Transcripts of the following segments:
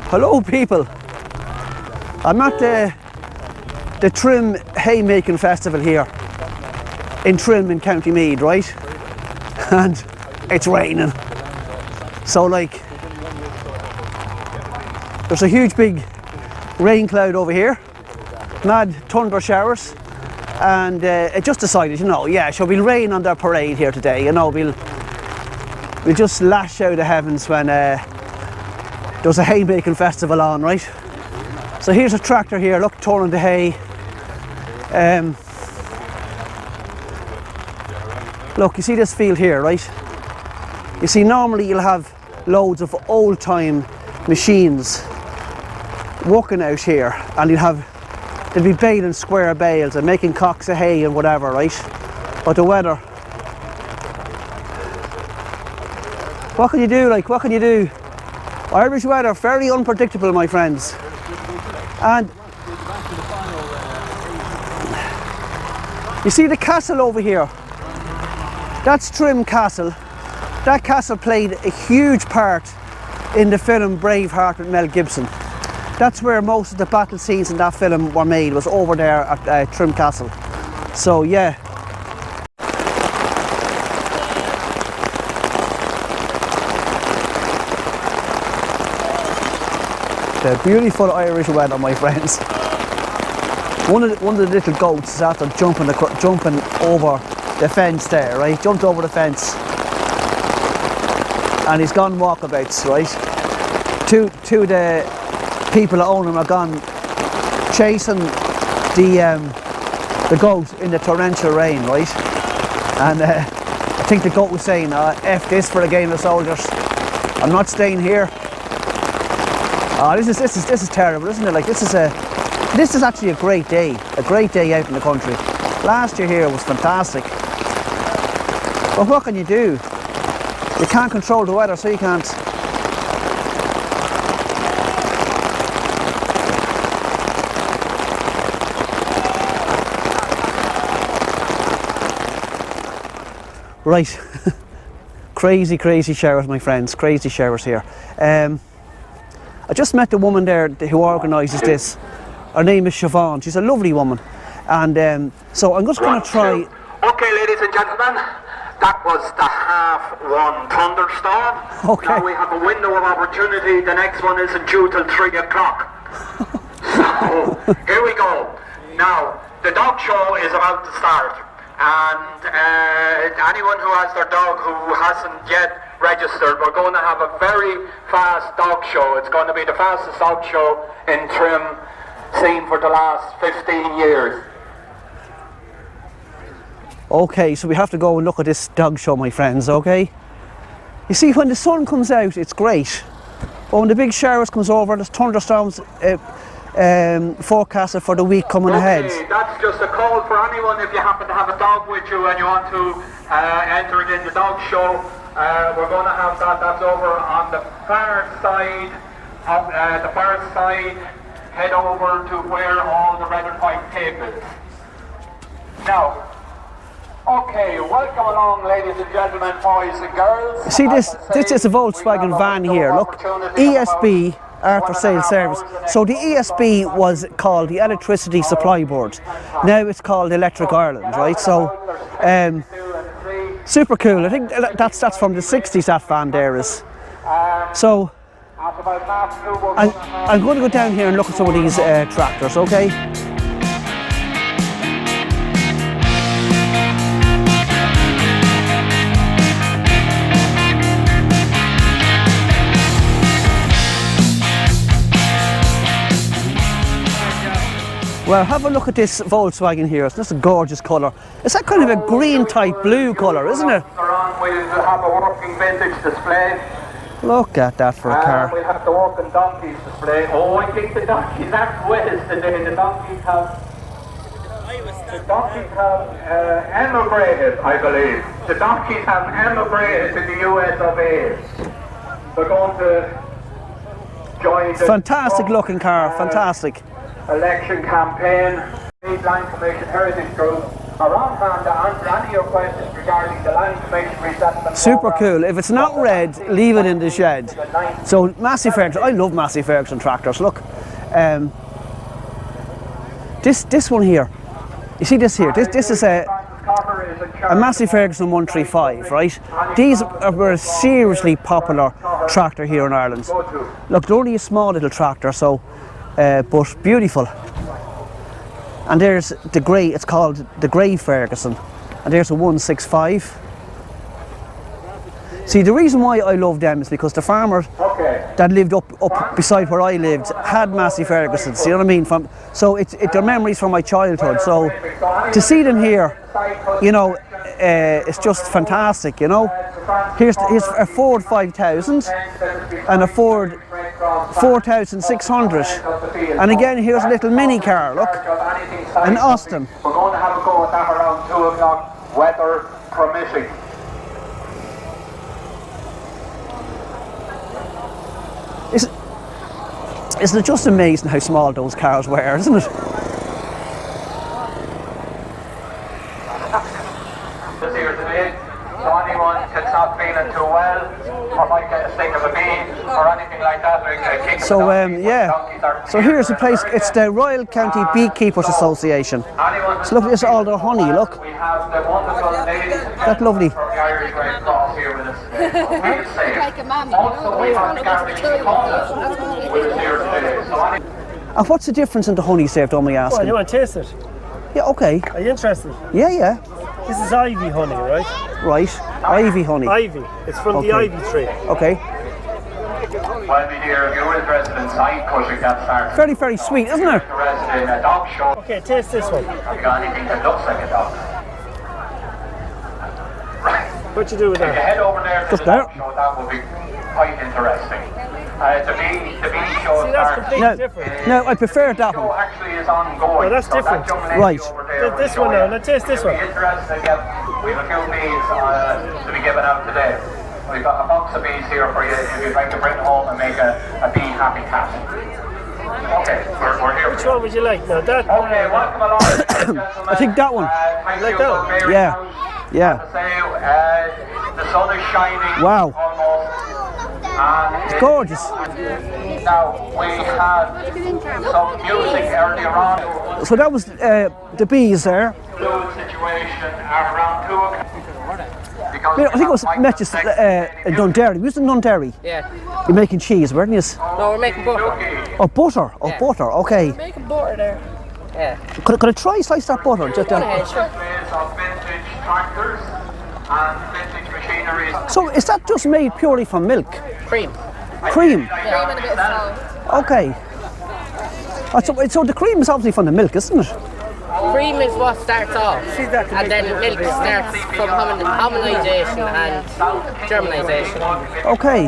Hello people, I'm at the Trim Haymaking Festival here in Trim in County Meath, right? And it's raining. So like, there's a huge big rain cloud over here, mad thunder showers, and it just decided, you know, yeah, so we'll rain on their parade here today, you know, we'll just lash out the heavens when there's a haymaking festival on, right? So here's a tractor here, look, turning the hay. Look, you see this field here, right? You see, normally you'll have loads of old-time machines working out here, and they'll be baling square bales and making cocks of hay and whatever, right? But the weather, what can you do, like, what can you do? Irish weather, very unpredictable, my friends. And you see the castle over here? That's Trim Castle. That castle played a huge part in the film Braveheart with Mel Gibson. That's where most of the battle scenes in that film were made, was over there at Trim Castle. So yeah. The beautiful Irish weather, my friends. One of the little goats is after jumping over the fence there, right? Jumped over the fence, and he's gone walkabouts, right? Two of the people that own him are gone chasing the goat in the torrential rain, right? And I think the goat was saying, "F this for a game of soldiers. I'm not staying here." Oh, this is terrible, isn't it? Like, this is actually a great day out in the country. Last year here was fantastic. But what can you do? You can't control the weather, so you can't. Right. Crazy showers, my friends. Crazy showers here. I just met the woman there who organises this. Her name is Siobhan. She's a lovely woman, and so I'm just going to try. Okay, ladies and gentlemen, that was the half-one thunderstorm. Okay. Now we have a window of opportunity. The next one isn't due till 3 o'clock. So here we go. Now the dog show is about to start, and anyone who has their dog who hasn't yet registered, we're going to have a very fast dog show. It's going to be the fastest dog show in Trim seen for the last 15 years. Okay, so we have to go and look at this dog show, my friends, okay? You see, when the sun comes out, it's great. But when the big showers comes over, there's thunderstorms forecasted for the week coming ahead. That's just a call for anyone if you happen to have a dog with you and you want to enter it in the dog show. We're going to have that. That's over on the far side. Head over to where all the red and white tape is. Now, okay, welcome along, ladies and gentlemen, boys and girls. See, this is a Volkswagen van here. Look, ESB, after sales service. So the ESB was called the Electricity Supply Board. Now it's called Electric Ireland, right? So, super cool. I think that's from the 60s, that van there is. So I'm going to go down here and look at some of these tractors, okay? Well, have a look at this Volkswagen here. It's just a gorgeous colour. It's that kind of a green type blue colour, isn't it? We'll have a working vintage display. Look at that for a car. We'll have the working donkeys display. Oh, I think the donkeys act well today. The donkeys have emigrated, I believe. The donkeys have emigrated to the US of A. They're going to join the Fantastic looking car, fantastic. Election campaign. Line Commission Heritage Group around hand to answer any of your questions regarding the land information resettlement. Super cool. If it's not red, leave it in the shed. So Massey Ferguson, I love Massey Ferguson tractors. Look, this one here. You see this here? This is a Massey Ferguson 135, right? These were a seriously popular tractor here in Ireland. Look, they're only a small little tractor, so but beautiful. And there's the grey. It's called the grey Ferguson, and there's a 165. See, the reason why I love them is because the farmer that lived up beside where I lived had Massey Fergusons, you know what I mean? So they're memories from my childhood. So to see them here, you know, it's just fantastic, you know. Here's a Ford 5000 and a Ford 4600. And again, here's a little mini car, look, an Austin. We're going to have a go at that around 2 o'clock, weather permitting. Isn't it just amazing how small those cars were, isn't it? This here today, so anyone that's not feeling too well, or might get a stick of a bean, or anything like that, so yeah, so here's a place, it's the Royal County Beekeepers Association. So look, this is all their honey, look. We have the wonderful ladies That's lovely. from the Irish Red Cross here with us today. Also, we have the Garlic Component with us here today. So And what's the difference in the honey, say, if don't mind Well, asking? you want to taste it? Yeah, okay. Are you interested? Yeah. This is ivy honey, right? Right. Ivy honey. Ivy. It's from the ivy tree. Okay. well, my dear, if you're interested in side cutting, that starts. Very, very sweet, isn't it? Interested in a dog show. Okay, taste this one. Have you got anything that looks like a dog? Right. What you do with If you that? head over there to Just the there. dog show, that would be quite interesting. The bee show See, that's starts. completely different. No, I prefer that The show one. actually is ongoing. Oh, that's so different. That young lady Right. over there This will one show now, you. now taste this one. If you're interested, we have a few bees to be given out today. We've got a box of bees here for you if you'd like to bring home and make a bee happy cat. Okay, we're here. Which one would you like? Now that. Okay, welcome along, ladies and gentlemen. I think that one. Thank Like you that for one? Mary's Yeah. house. Yeah. As I say, the sun is shining. Wow. Almost. And Gorgeous. now we had some music earlier on. So that was the bees there. Fluid situation at around 2 o'clock. Because I think it was Metchis in Dundee. We was in Dundee. Yeah. You're making cheese, weren't you? No, we're making butter. Oh, butter. Oh, Yeah. butter. Okay. Making butter there. Yeah. Could I try slice that butter? Just Go ahead, sure. of vintage tractors and vintage machinery. So is that just made purely from milk? Cream. Cream. Cream and a bit of salt. Okay. So the cream is obviously from the milk, isn't it? Cream is what starts off, and then milk starts from homogenization and germinization, Okay.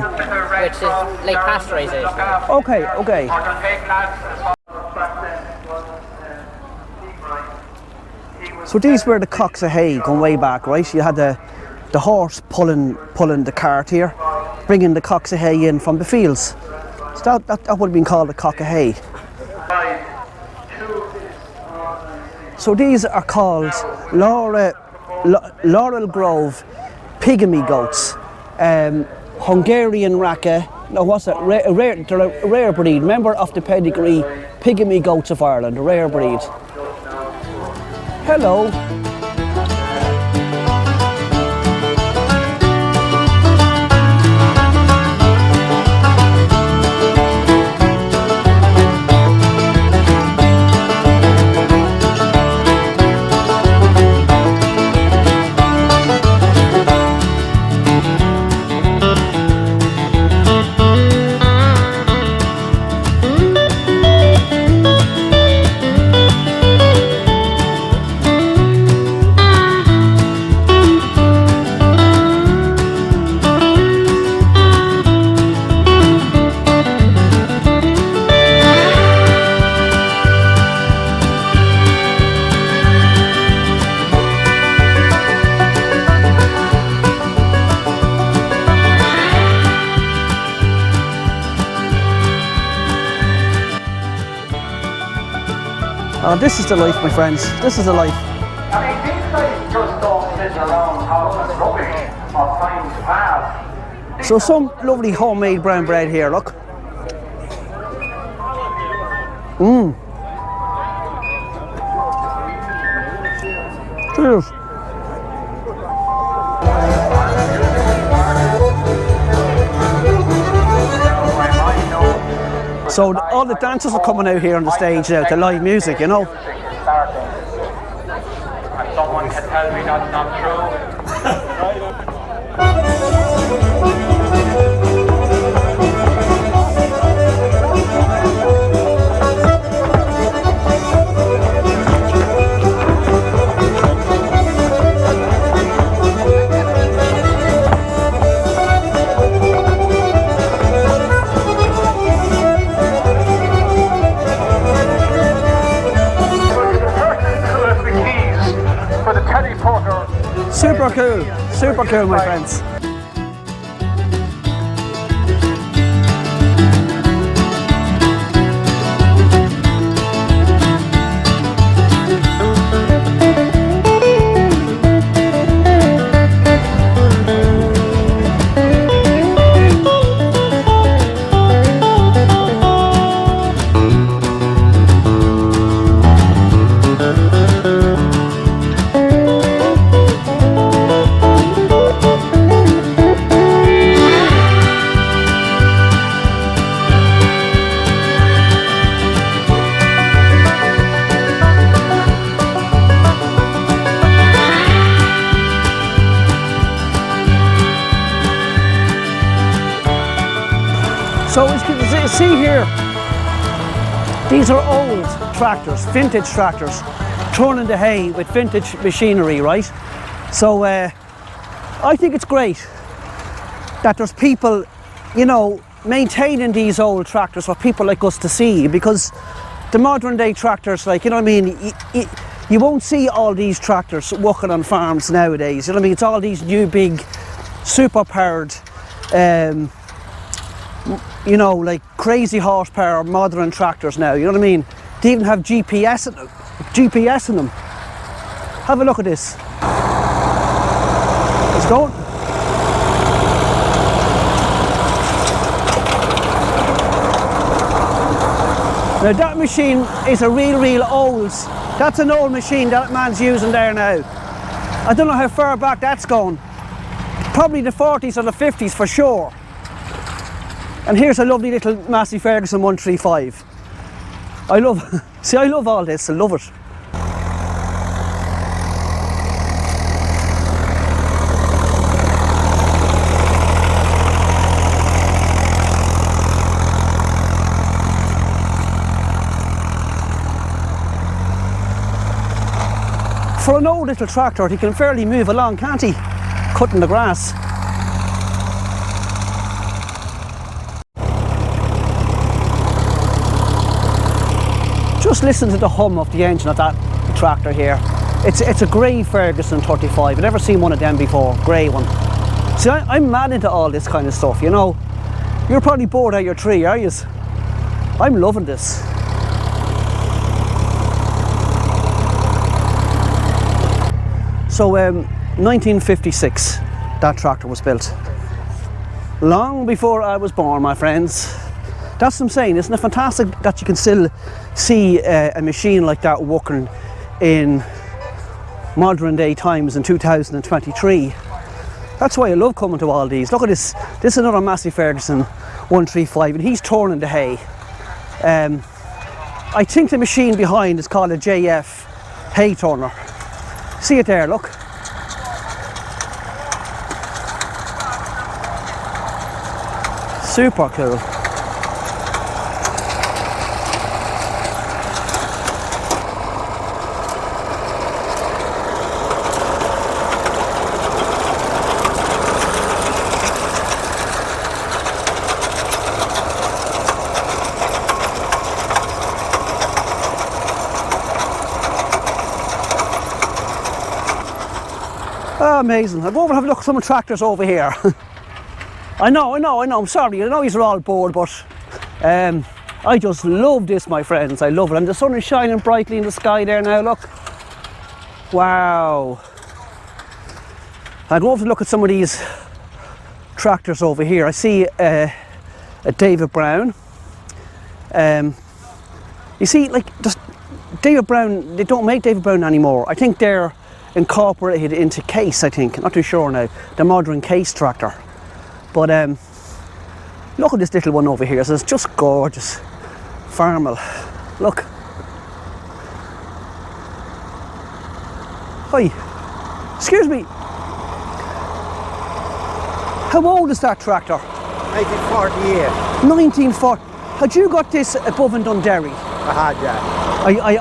which is like pasteurization. Okay. So these were the cocks of hay going way back, right? You had the horse pulling the cart here, bringing the cocks of hay in from the fields. So that would have been called a cock of hay. So these are called Laurel Grove pygmy goats, Hungarian Raka. No, what's it? They're a rare breed. Remember of the pedigree, pygmy goats of Ireland, a rare breed. Hello. Oh, this is the life, my friends. This is the life. So some lovely homemade brown bread here, look. Cheers. So all the dancers are coming out here on the stage now to live music, you know. And someone can tell me that's not true. Super cool, my friends. So as you can see here, these are old tractors, vintage tractors, thrown into hay with vintage machinery, right? So I think it's great that there's people, you know, maintaining these old tractors for people like us to see, because the modern day tractors, like, you know what I mean, you won't see all these tractors working on farms nowadays, you know what I mean? It's all these new big super powered you know, like crazy horsepower modern tractors now, you know what I mean? They even have GPS in them. Have a look at this. It's going. Now that machine is a real old, that's an old machine that man's using there now. I don't know how far back that's gone. Probably the 40s or the 50s for sure. And here's a lovely little Massey Ferguson 135. I love all this, I love it. For an old little tractor, he can fairly move along, can't he? Cutting the grass. Just listen to the hum of the engine of that tractor here. It's a grey Ferguson 35. I've never seen one of them before, grey one. See, I'm mad into all this kind of stuff, you know. You're probably bored out of your tree, are you? I'm loving this. So 1956, that tractor was built. Long before I was born, my friends. That's what I'm saying, isn't it fantastic that you can still see a machine like that working in modern day times in 2023. That's why I love coming to all these. Look at this. This is another Massey Ferguson 135 and he's turning the hay. I think the machine behind is called a JF hay turner. See it there, look. Super cool. Oh, amazing. I'll go over and have a look at some tractors over here. I know, I'm sorry, I know you're all bored, but I just love this, my friends, I love it. And the sun is shining brightly in the sky there now, look. Wow. I'll go over to look at some of these tractors over here. I see a David Brown. You see, like, just David Brown, they don't make David Brown anymore. I think they're incorporated into Case, I think. Not too sure now. The modern Case tractor. But look at this little one over here. So it's just gorgeous. Farmel. Look. Hi. Excuse me. How old is that tractor? 1948. 1940. Had you got this above and Dundee? I had, yeah.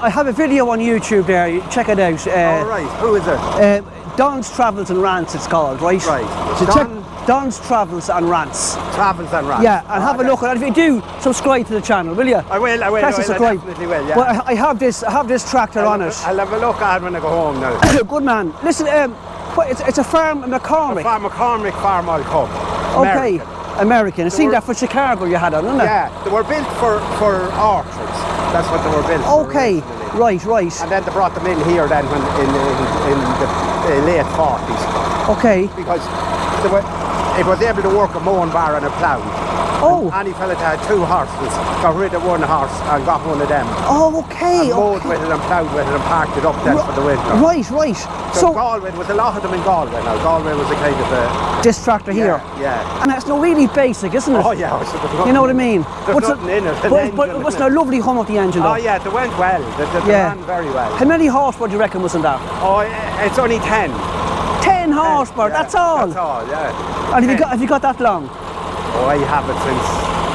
I have a video on YouTube there, you check it out. All right, who is it? Don's Travels and Rants it's called, right? Right. So check Don's Travels and Rants. Travels and Rants. Yeah, and have a look at it. If you do, subscribe to the channel, will you? I will, Press the subscribe. I definitely will, yeah. Well, I have this tractor on it. I'll have a look at it when I go home now. Good man. Listen, it's a farm in McCormick. McCormick Farm Oil Cup. Okay. American. I seen that for Chicago you had on, didn't it? Yeah, they were built for orchards. That's what they were built for. Okay, right. And then they brought them in here then when in the late 40s. Okay. Because it was able to work a mowing bar and a plough. Oh. And any fella that had 2 horses got rid of 1 horse and got one of them. Oh, okay. And mowed with it and ploughed with it and parked it up then for the winter. Right. So Galway, was a lot of them in Galway now. Galway was a kind of a... This tractor here. Yeah. And it's no really basic, isn't it? Oh yeah. You know what I mean? There's nothing in it. But it's a lovely hum of the engine though. Oh yeah, they went well. They ran very well. How many horsepower do you reckon was in that? Oh, it's only 10. 10 horsepower, yeah, that's all? That's all, yeah. And have you got that long? Oh, I have it since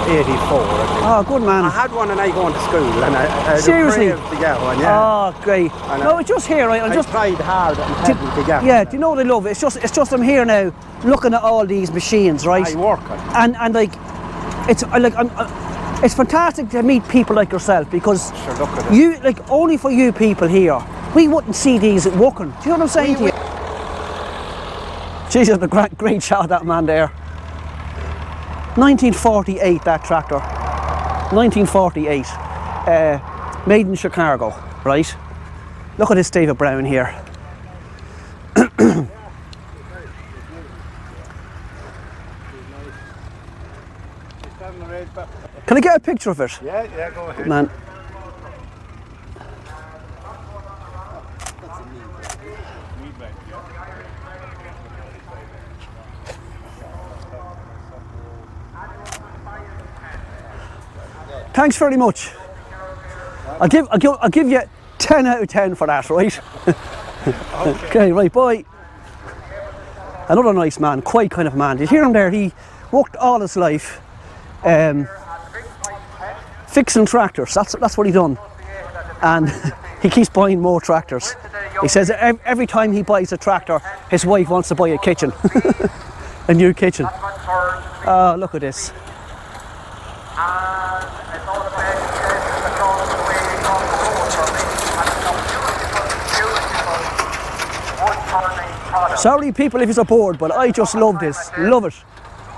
84, I think. Oh, good man. I had one and I going to school and I Seriously? to get one, yeah. Oh, great. No, it's just here, right? I tried hard and heavy to get one. Yeah, do you know what I love? It's just I'm here now looking at all these machines, right? I work on. And like, it's fantastic to meet people like yourself because Sure, look at it. you, like, only for you people here, we wouldn't see these working. Do you know what I'm saying to you? Jesus, a great shot, that man there. 1948, that tractor. 1948. Made in Chicago, right? Look at this David Brown here. Can I get a picture of it? Yeah, go ahead. Man. Thanks very much. I'll give you 10 out of 10 for that, right? Okay, right, bye. Another nice man, quite kind of man. Did you hear him there? He worked all his life fixing tractors. That's what he done, and he keeps buying more tractors. He says every time he buys a tractor, his wife wants to buy a kitchen, a new kitchen. Oh, look at this. Sorry people if you're bored, but I just love this, love it.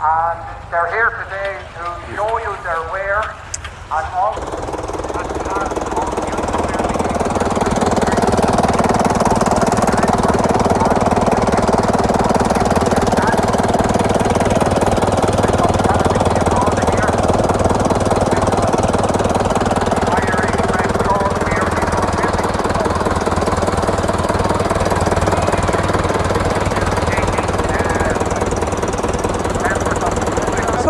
And they're here today to show you their wear and all.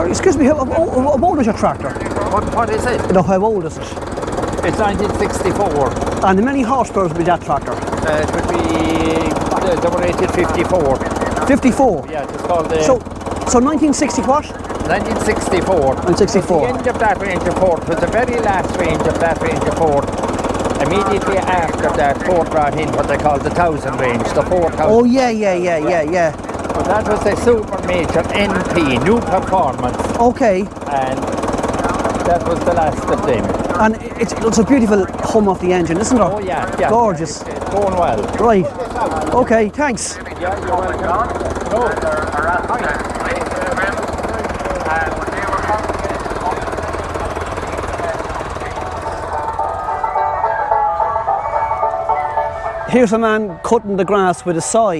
Excuse me, how old is your tractor? What is it? No, how old is it? It's 1964. And how many horsepower would be that tractor? It would be, they were rated 54. 54? Yeah, it's called the... So 1960 what? 1964. 1964. The end of that range of Ford was the very last range of that range of Ford. Immediately after that, Ford brought in what they call the 1000 range, the 4000. Oh yeah. So that was a super major NP, new performance. Okay. And that was the last of them. And it's a beautiful hum of the engine, isn't it? Oh yeah. Gorgeous. It's going well. Right. Okay, thanks. Yeah, you're welcome. Here's a man cutting the grass with a saw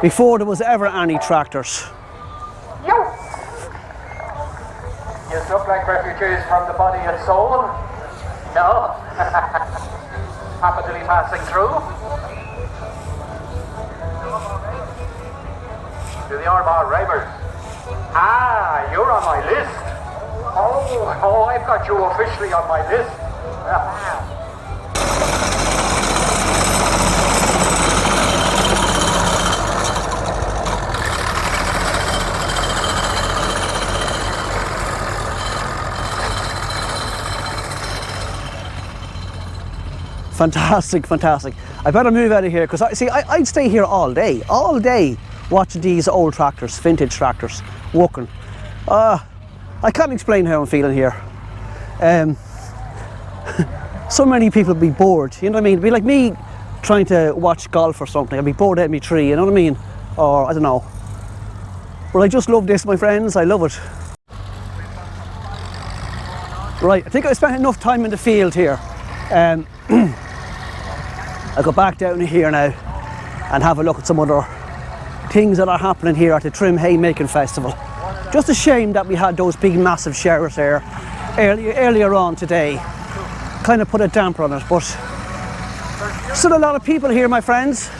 before there was ever any tractors. You You look like refugees from the body and soul. No? Happen to be passing through? To the Armagh Ravers. Ah, you're on my list. Oh, I've got you officially on my list. Fantastic, fantastic. I better move out of here because I'd stay here all day watching these old tractors, vintage tractors, working. I can't explain how I'm feeling here. So many people would be bored, you know what I mean? It'd be like me trying to watch golf or something. I'd be bored out of my tree, you know what I mean? Or, I don't know. Well, I just love this, my friends. I love it. Right, I think I spent enough time in the field here. I'll go back down here now and have a look at some other things that are happening here at the Trim Haymaking Festival. Just a shame that we had those big massive showers there earlier on today. Kind of put a damper on it, but still a lot of people here, my friends,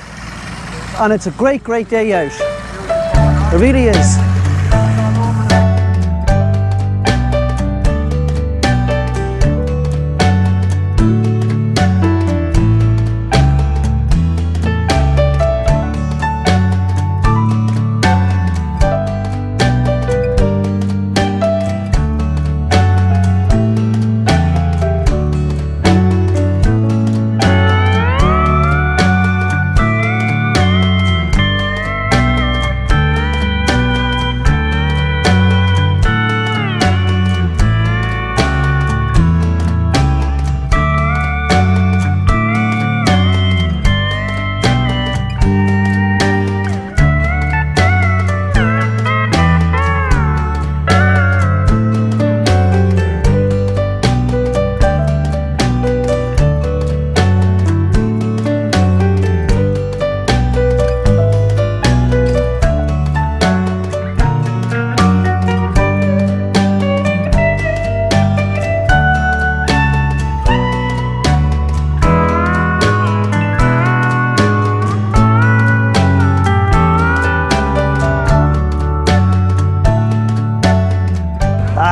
and it's a great day out. It really is.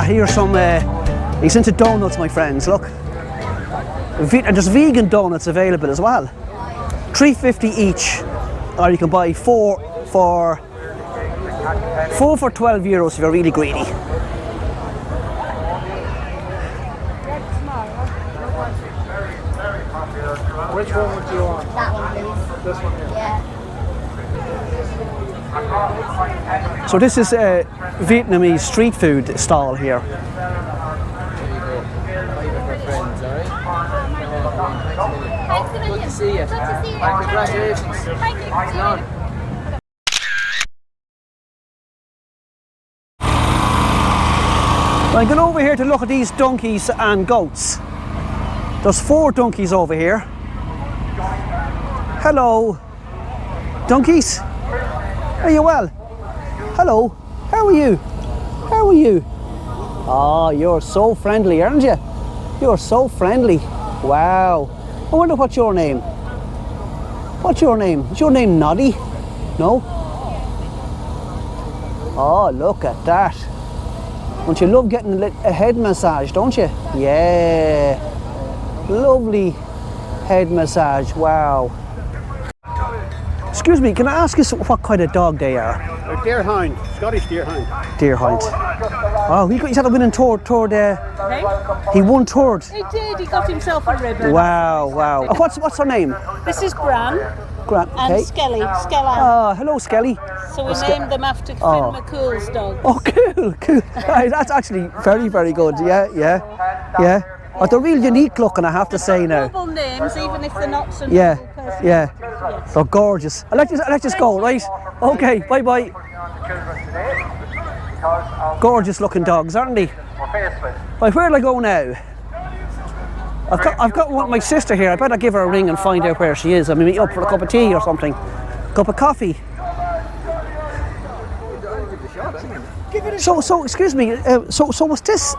Here's some, he's into donuts, my friends, look. And there's vegan donuts available as well. $3.50 each, or you can buy four for €12 if you're really greedy. Which one would you want? That one, please. This one here? Yeah. So this is a Vietnamese street food stall here. Good to see you. Good to see you. Congratulations. Thank you. I'm going over here to look at these donkeys and goats. There's 4 donkeys over here. Hello. Donkeys? Are you well? Hello. How are you? How are you? Oh, you're so friendly, aren't you? You're so friendly. Wow. I wonder what's your name? What's your name? Is your name Noddy? No? Oh, look at that. Don't you love getting a head massage, don't you? Yeah. Lovely head massage. Wow. Excuse me, can I ask you what kind of dog they are? A deerhound, Scottish deerhound. Deerhound. Oh, he's had a winning third. He won third. He did, he got himself a ribbon. Wow, wow. What's her name? This is Bran Grant. and Okay. Skelly, Skella. Oh, hello, Skelly. So we named them after Finn Oh. McCool's dog. Oh, cool. That's actually very good. Yeah. Oh, they're real unique looking, I have to say now. Double names, even if they're not so Yeah, noble person. yeah. Yes. They're gorgeous. I let this go, right? Okay, bye. Gorgeous looking dogs, aren't they? Right, where do I go now? I've got my sister here. I better give her a ring and find out where she is. I mean, meet up for a cup of tea or something. Cup of coffee. So excuse me. So was this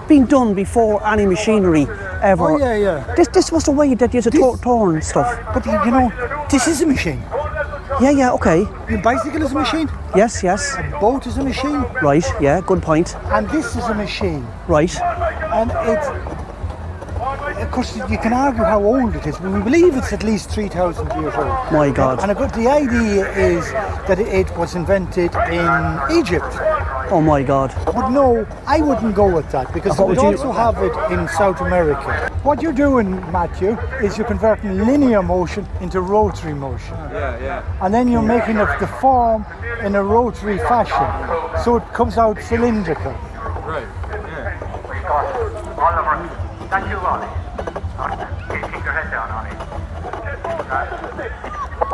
being done before any machinery ever? Oh yeah. This was the way that you used to torn stuff. But you know, this is a machine. Yeah. Okay. Your bicycle is a machine. Yes. Boat is a machine. Right. Yeah. Good point. And this is a machine. Right. And it's, of course, you can argue how old it is, but we believe it's at least 3,000 years old. My God. And the idea is that it was invented in Egypt. Oh my God. But no, I wouldn't go with that, because we also have it in South America. What you're doing, Matthew, is you're converting linear motion into rotary motion. And then you're making the form in a rotary fashion, so it comes out cylindrical. Oliver, thank you, Ollie. Keep your head down, Ollie.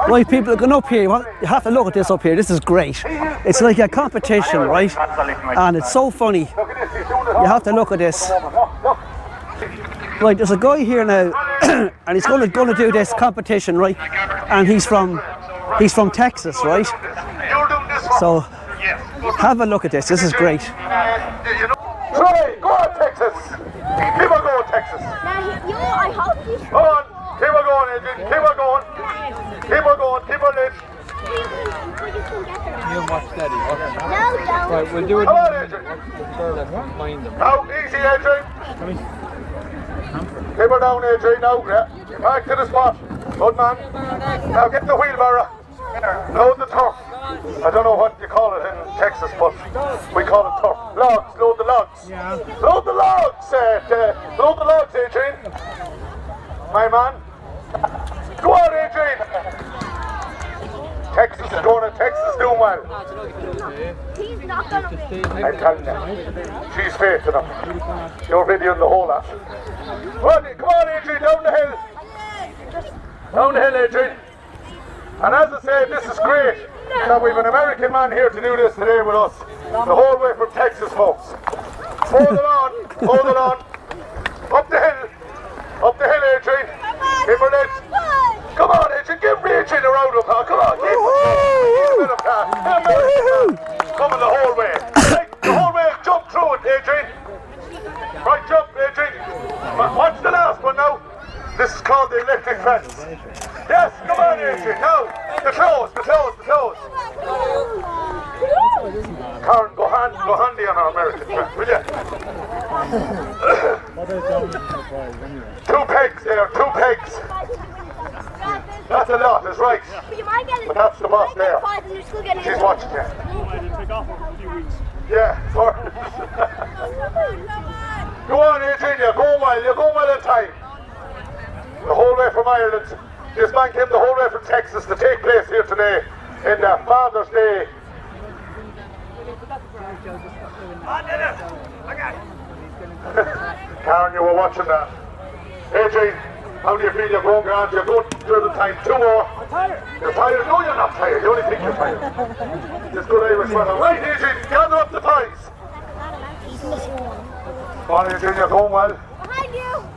Right, people, going up here, you have to look at this up here. This is great. It's like a competition, right? And it's so funny. You have to look at this. Right, there's a guy here now, and he's going to do this competition, right? And he's from Texas, right? So have a look at this. This is great. Try, go on, Texas. Keep on going, Texas. I hope you. Go on, keep on going, Adrian. Keep on going. Keep on going. Keep on it. You watch steady. Okay. No, don't. Right, we'll do it. Come on, Adrian. Mind them. Now, easy, Adrian. Keep her down, Adrian. Now, yeah. Back to the spot. Good man. Now get the wheelbarrow. Load the turf. I don't know what you call it in Texas, but we call it turf. Logs, load the logs. Yeah. Load the logs, load the logs, Adrian. My man. Go on, Adrian. Texas is going to Texas doing well. He's not gonna be. I'm telling you. She's faith enough. You're videoing the whole lot. Come on, Adrian, down the hill. Down the hill, Adrian. And as I said, this is great that we've an American man here to do this today with us. The whole way from Texas, folks. Hold it on, hold it on. Up the hill, Adrian. Give her that. Come on, Adrian, give Adrian a round of applause. Come on, give him a bit of applause. Coming the whole way. The whole way, jump through it, Adrian. Right, jump, Adrian. Watch the last one now. This is called the electric fence. Yes, come on, Adrian. Now, the toes. Karen, go handy on our American friend, will you? 2 pegs there, 2 pegs. That's a lot, that's right. But that's the boss there. She's watching you. Yeah, sorry. Go on, Adrian, you're going well in time. The whole way from Ireland. This man came the whole way from Texas to take place here today in the Father's Day. Karen, you were watching that. Adrian, how do you feel? You're going grand, you're going through the time. 2 more. You're tired? No, you're not tired. You only think you're tired. Just good Irish weather. Right, Adrian, gather up the ties. Come on, Adrian, you're going well. Behind you.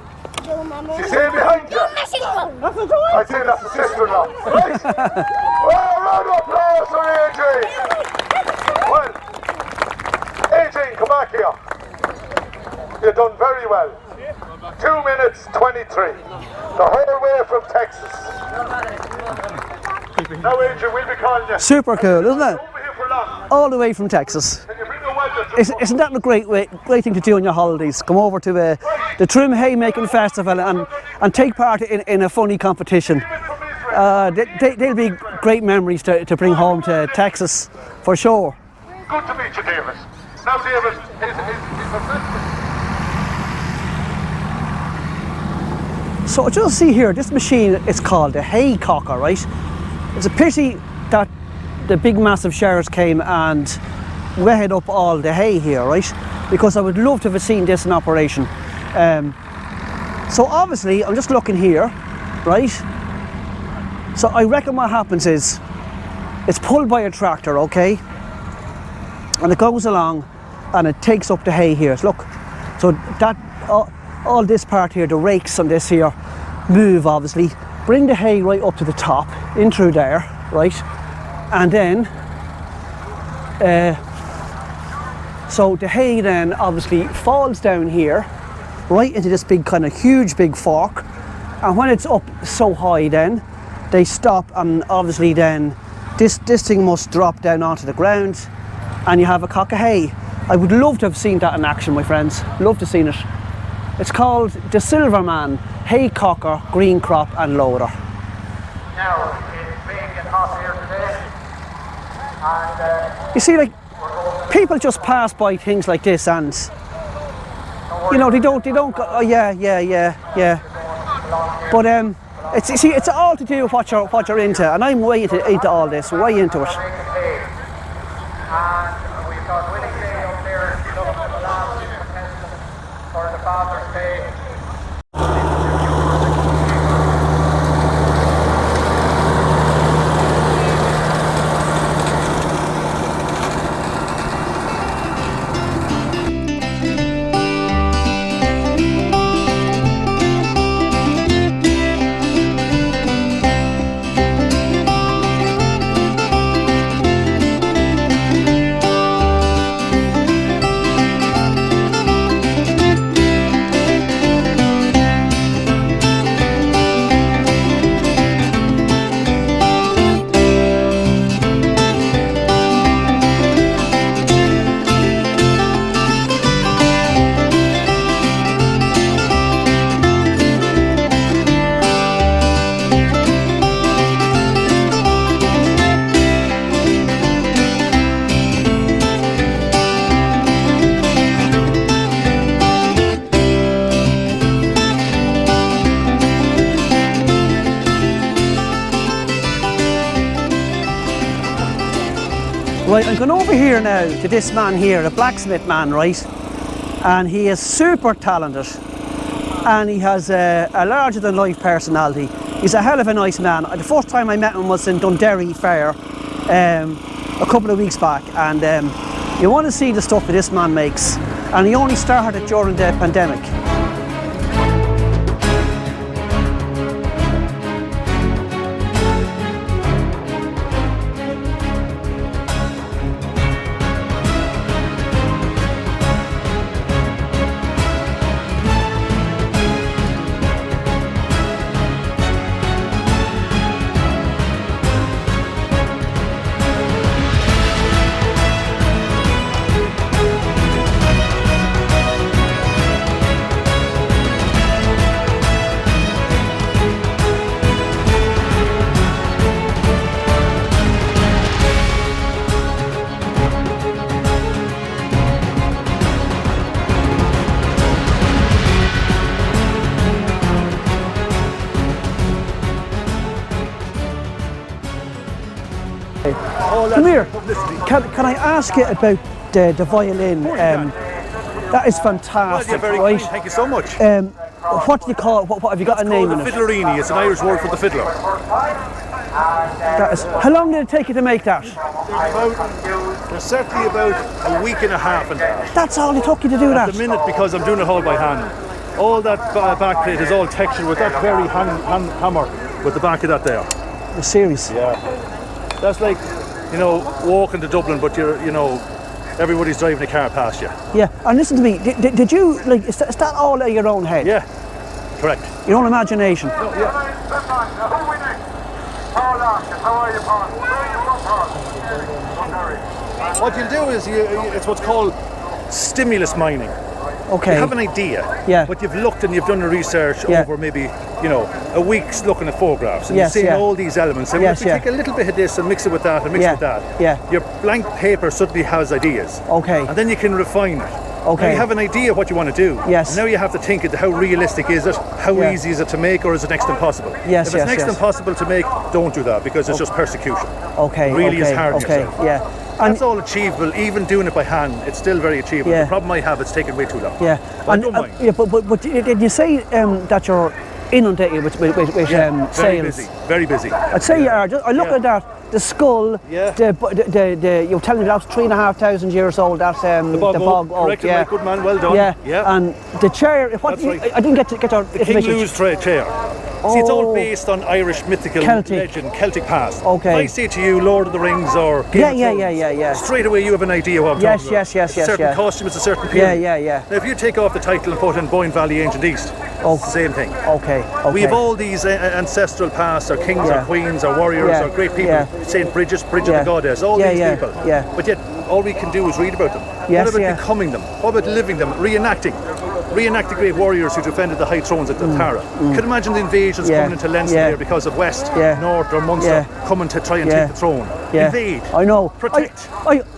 She's saying behind you. I'd say that's the sister-in-law. Right? Well, round of applause for Adrian. Well, Adrian, come back here. You've done very well. 2 minutes 23. The whole way from Texas. Now, Adrian, we'll be calling you. Super cool, isn't it? Over here for long. All the way from Texas. Can you bring the weather? Isn't that a great thing to do on your holidays? Come over to the Trim Haymaking Festival and take part in a funny competition. They'll be great memories to bring home to Texas, for sure. Good to meet you, David. Now, David, So just see here, this machine is called a hay cocker, right? It's a pity that the big massive showers came and wetted up all the hay here, right? Because I would love to have seen this in operation. So obviously, I'm just looking here, right? So I reckon what happens is, it's pulled by a tractor, okay? And it goes along and it takes up the hay here. So look, so that, all this part here, the rakes on this here, move obviously, bring the hay right up to the top, in through there, right? And then So the hay then obviously falls down here, right into this big kind of huge big fork, and when it's up so high then, they stop, and obviously then this thing must drop down onto the ground, and you have a cock of hay. I would love to have seen that in action, my friends. Love to have seen it. It's called the Silverman Hay Cocker, Green Crop and Loader. Now, it's being hot here today, and You see, like, people just pass by things like this, and you know, they don't go, oh yeah. But it's, you see, it's all to do with what you're into, and I'm way into all this, way into it. and we've got Winning Day up there, looking at the last for the Father's Day. Right, I'm going over here now to this man here, the blacksmith man, right? And he is super talented, and he has a larger than life personality. He's a hell of a nice man. The first time I met him was in Dundee Fair a couple of weeks back, and you want to see the stuff that this man makes, and he only started during the pandemic. Come here. Can I ask you about the violin? That is fantastic, very right? kind. Thank you so much. What do you call it? What have you got a name in it? Fiddlerini. It's an Irish word for the fiddler. That is, how long did it take you to make that? There's certainly about a week and a half in that. That's all it took you to do At that? the minute, because I'm doing it all by hand. All that back plate is all textured with that very hammer with the back of that there. You're serious? Yeah. That's like, you know, walking to Dublin, but you know, everybody's driving a car past you. Yeah, and listen to me, did you, like, is that all out of your own head? Yeah, correct. Your own imagination? Oh, yeah. What you'll do is, it's what's called stimulus mining. Okay. You have an idea, Yeah. but you've looked and you've done the research Yeah. over maybe, you know, a week's looking at photographs, and Yes, you've seen yeah. all these elements. And Yes, if you yeah. take a little bit of this and mix it with that and mix it with that, Yeah. your blank paper suddenly has ideas. Okay. And then you can refine it. Okay. Now you have an idea what you want to do. Yes. And now you have to think how realistic is it, how Yeah. easy is it to make, or is it next to impossible? Yes, if it's yes, next to yes. impossible to make, don't do that, because it's just persecution. Okay, It really okay, is hard on okay, yourself. yeah. And That's all achievable, even doing it by hand, it's still very achievable. Yeah. The problem I have, it's taken way too long. yeah. But I And, don't mind. yeah, but did you say that you're inundated with Very sales? busy, very busy. I'd say you are. I look Yeah. at that, the skull, Yeah. the you're telling me that's 3,500 years old, that's the bog oak, correct, yeah. right, good man, well done. Yeah. Yeah. And the chair, what That's right. I didn't get your The King information. Louis chair. See, it's all based on Irish mythical Celtic. legend, Celtic past. Okay. If I say to you Lord of the Rings or Game of Thrones, Yeah. straight away you have an idea what I'm Yes, talking about. yes, yes, It's a yes, certain yeah. costume, it's a certain period. Yeah. Now, if you take off the title and put in Boyne Valley Ancient East, Oh. it's the same thing. Okay. We have all these ancestral past, or kings, Yeah. or queens, or warriors, Yeah. or great people. Yeah. St. Bridget Yeah. the Goddess, all Yeah, these yeah, people. yeah. But yet, all we can do is read about them. Yes, what about yeah. becoming them? What about living them, reenacting? Reenact the great warriors who defended the high thrones at Tara. Could imagine the invasions Yeah. coming into Leinster Yeah. there because of West, Yeah. North, or Munster Yeah. coming to try and Yeah. take the throne. Yeah. Invade. I know. Protect.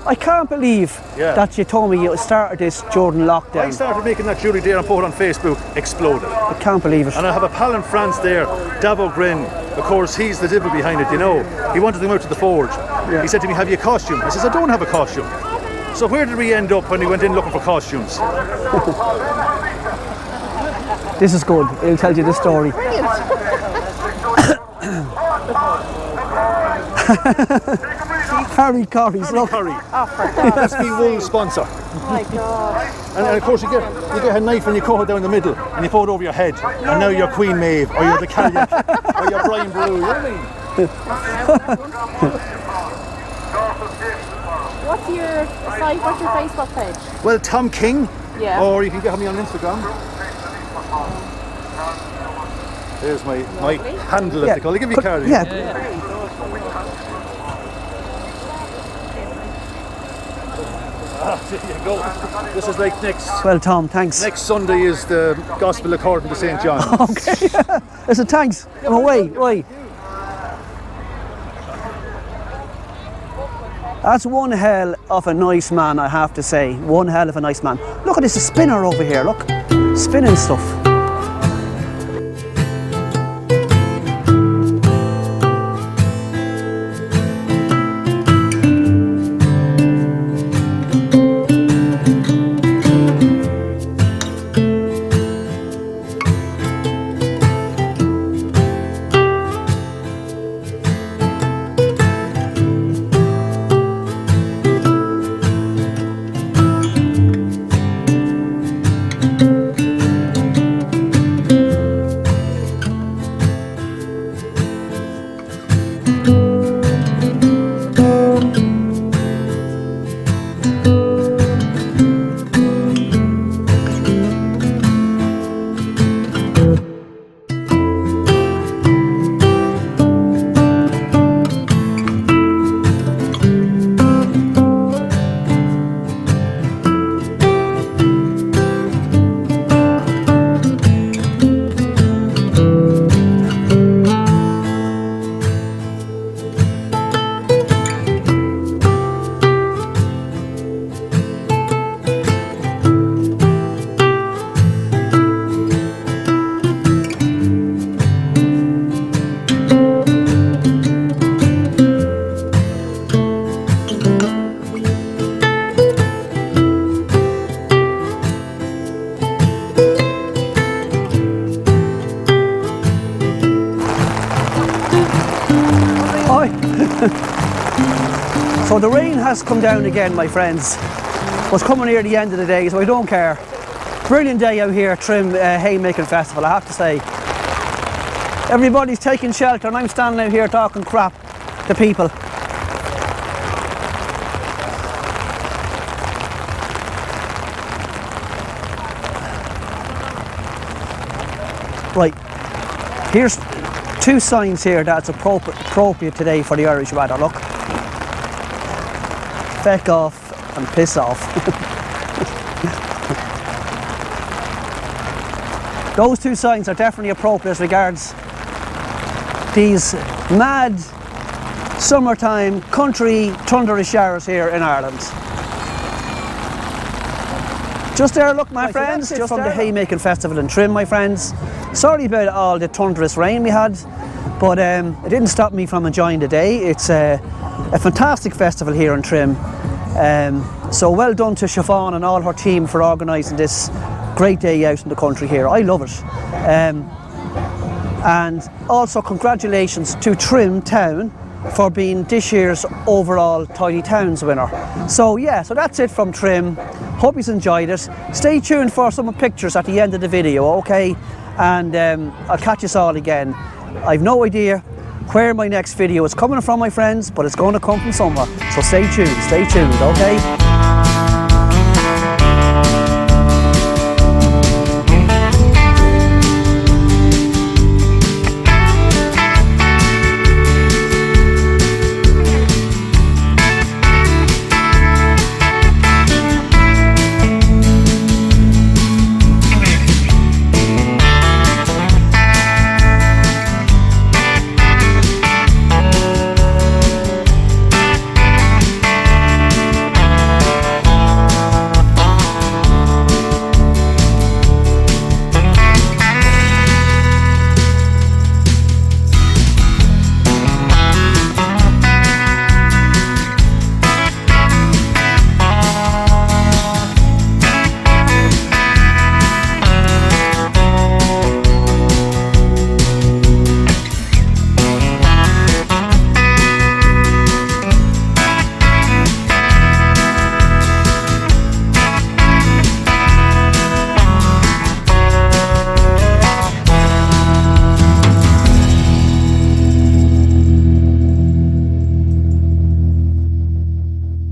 I can't believe Yeah. that you told me you started this during lockdown. I started making that jewellery there and put it on Facebook, exploded. I can't believe it. And I have a pal in France there, Davo Grin. Of course, he's the devil behind it, you know. He wanted to go out to the forge. Yeah. He said to me, have you a costume? I says, I don't have a costume. So where did we end up when we went in looking for costumes? This is good. I'll tell you the story. Harry Curry's, look. Curry. That's me wool sponsor. Oh my God. And of course you get a knife and you cut it down the middle and you put it over your head. And now you're Queen Maeve or you're the Callion or you're Brian Brew, you know what I mean? What's your site? What's your Facebook page? Well, Tom King. Yeah. Or you can get me on Instagram. There's my handle, as they call it. I'll give you a card. Yeah. There you go. This is like next Well, Tom, thanks. next Sunday is the Gospel according to St. John. Okay. Listen, thanks. I'm away. Right. That's one hell of a nice man, I have to say. One hell of a nice man. Look at this spinner over here. Look, spinning stuff. So the rain has come down again, my friends. It's coming near the end of the day, so I don't care. Brilliant day out here at Trim Haymaking Festival, I have to say. Everybody's taking shelter and I'm standing out here talking crap to people. Right, here's two signs here that's appropriate today for the Irish weather, look. Feck off and piss off. Those two signs are definitely appropriate as regards these mad summertime country thunderous showers here in Ireland. Just there, look, my friends, just from the Haymaking Festival in Trim, my friends. Sorry about all the thunderous rain we had, but it didn't stop me from enjoying the day. It's a fantastic festival here in Trim. So well done to Siobhan and all her team for organising this great day out in the country here. I love it. And also congratulations to Trim Town for being this year's overall Tidy Towns winner. So yeah, so that's it from Trim. Hope you enjoyed it. Stay tuned for some pictures at the end of the video, okay? and I'll catch us all again. I've no idea where my next video is coming from, my friends, but it's going to come from somewhere. So stay tuned, okay?